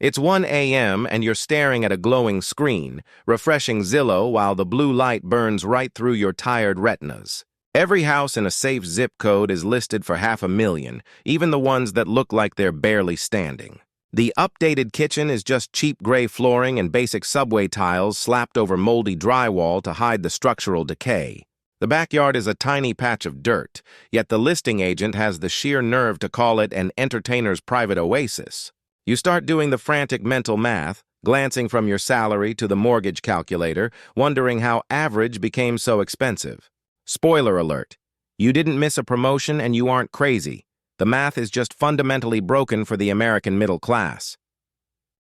It's 1 a.m. and you're staring at a glowing screen, refreshing Zillow while the blue light burns right through your tired retinas. Every house in a safe zip code is listed for $500,000, even the ones that look like they're barely standing. The updated kitchen is just cheap gray flooring and basic subway tiles slapped over moldy drywall to hide the structural decay. The backyard is a tiny patch of dirt, yet the listing agent has the sheer nerve to call it an entertainer's private oasis. You start doing the frantic mental math, glancing from your salary to the mortgage calculator, wondering how average became so expensive. Spoiler alert, you didn't miss a promotion and you aren't crazy. The math is just fundamentally broken for the American middle class.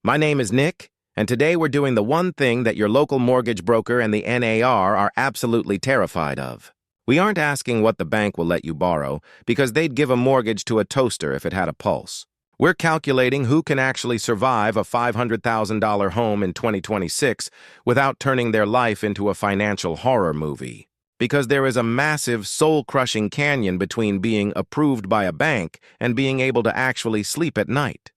My name is Nick, and today we're doing the one thing that your local mortgage broker and the NAR are absolutely terrified of. We aren't asking what the bank will let you borrow, because they'd give a mortgage to a toaster if it had a pulse. We're calculating who can actually survive a $500,000 home in 2026 without turning their life into a financial horror movie. Because there is a massive, soul-crushing canyon between being approved by a bank and being able to actually sleep at night.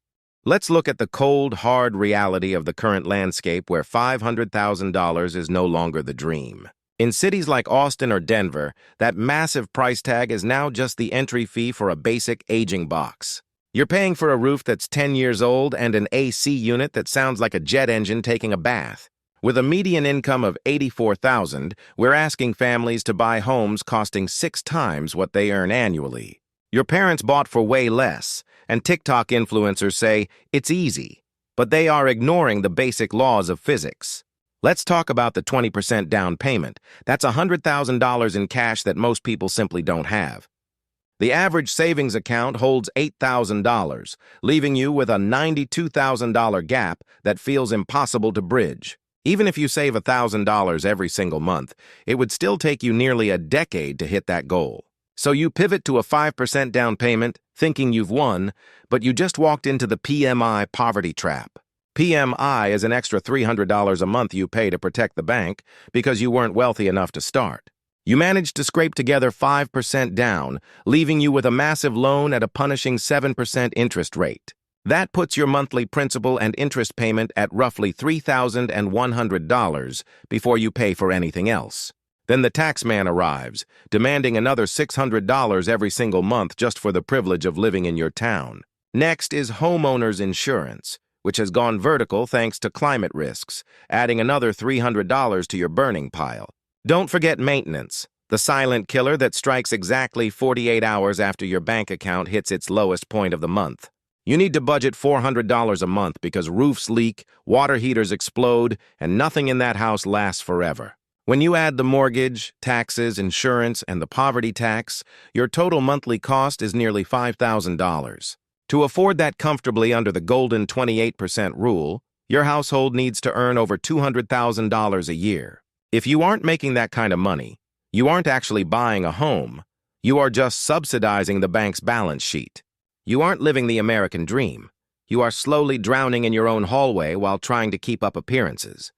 Let's look at the cold, hard reality of the current landscape where $500,000 is no longer the dream. In cities like Austin or Denver, that massive price tag is now just the entry fee for a basic aging box. You're paying for a roof that's 10 years old and an AC unit that sounds like a jet engine taking a bath. With a median income of $84,000, we're asking families to buy homes costing 6 times what they earn annually. Your parents bought for way less, and TikTok influencers say it's easy, but they are ignoring the basic laws of physics. Let's talk about the 20% down payment. That's $100,000 in cash that most people simply don't have. The average savings account holds $8,000, leaving you with a $92,000 gap that feels impossible to bridge. Even if you save $1,000 every single month, it would still take you nearly a decade to hit that goal. So you pivot to a 5% down payment, thinking you've won, but you just walked into the PMI poverty trap. PMI is an extra $300 a month you pay to protect the bank because you weren't wealthy enough to start. You managed to scrape together 5% down, leaving you with a massive loan at a punishing 7% interest rate. That puts your monthly principal and interest payment at roughly $3,100 before you pay for anything else. Then the tax man arrives, demanding another $600 every single month just for the privilege of living in your town. Next is homeowners insurance, which has gone vertical thanks to climate risks, adding another $300 to your burning pile. Don't forget maintenance, the silent killer that strikes exactly 48 hours after your bank account hits its lowest point of the month. You need to budget $400 a month because roofs leak, water heaters explode, and nothing in that house lasts forever. When you add the mortgage, taxes, insurance, and the poverty tax, your total monthly cost is nearly $5,000. To afford that comfortably under the golden 28% rule, your household needs to earn over $200,000 a year. If you aren't making that kind of money, you aren't actually buying a home. You are just subsidizing the bank's balance sheet. You aren't living the American dream. You are slowly drowning in your own hallway while trying to keep up appearances.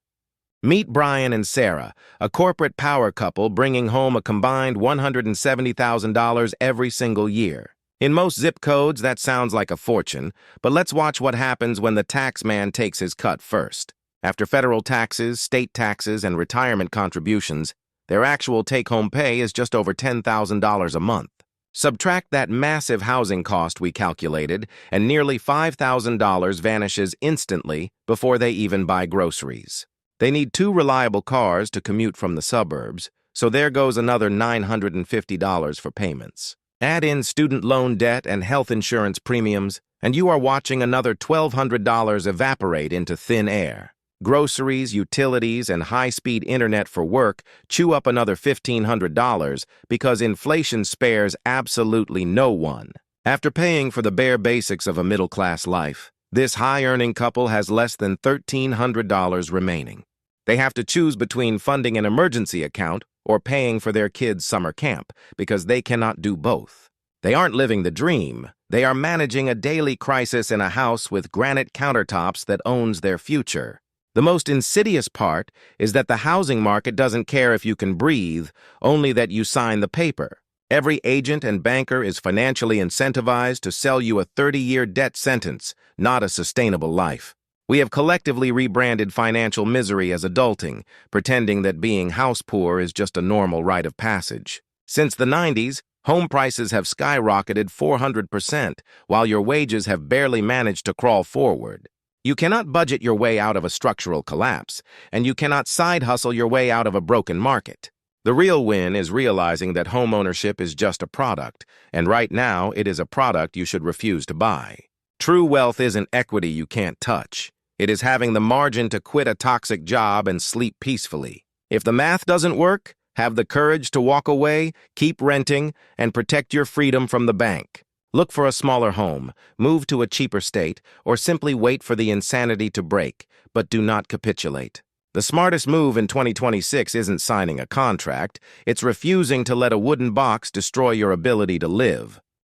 Meet Brian and Sarah, a corporate power couple bringing home a combined $170,000 every single year. In most zip codes, that sounds like a fortune, but let's watch what happens when the tax man takes his cut first. After federal taxes, state taxes, and retirement contributions, their actual take-home pay is just over $10,000 a month. Subtract that massive housing cost we calculated, and nearly $5,000 vanishes instantly before they even buy groceries. They need 2 reliable cars to commute from the suburbs, so there goes another $950 for payments. Add in student loan debt and health insurance premiums, and you are watching another $1,200 evaporate into thin air. Groceries, utilities, and high-speed internet for work chew up another $1,500 because inflation spares absolutely no one. After paying for the bare basics of a middle-class life, this high-earning couple has less than $1,300 remaining. They have to choose between funding an emergency account or paying for their kids' summer camp because they cannot do both. They aren't living the dream. They are managing a daily crisis in a house with granite countertops that owns their future. The most insidious part is that the housing market doesn't care if you can breathe, only that you sign the paper. Every agent and banker is financially incentivized to sell you a 30-year debt sentence, not a sustainable life. We have collectively rebranded financial misery as adulting, pretending that being house poor is just a normal rite of passage. Since the 90s, home prices have skyrocketed 400%, while your wages have barely managed to crawl forward. You cannot budget your way out of a structural collapse, and you cannot side hustle your way out of a broken market. The real win is realizing that homeownership is just a product, and right now it is a product you should refuse to buy. True wealth isn't equity you can't touch. It is having the margin to quit a toxic job and sleep peacefully. If the math doesn't work, have the courage to walk away, keep renting, and protect your freedom from the bank. Look for a smaller home, move to a cheaper state, or simply wait for the insanity to break, but do not capitulate. The smartest move in 2026 isn't signing a contract, it's refusing to let a wooden box destroy your ability to live.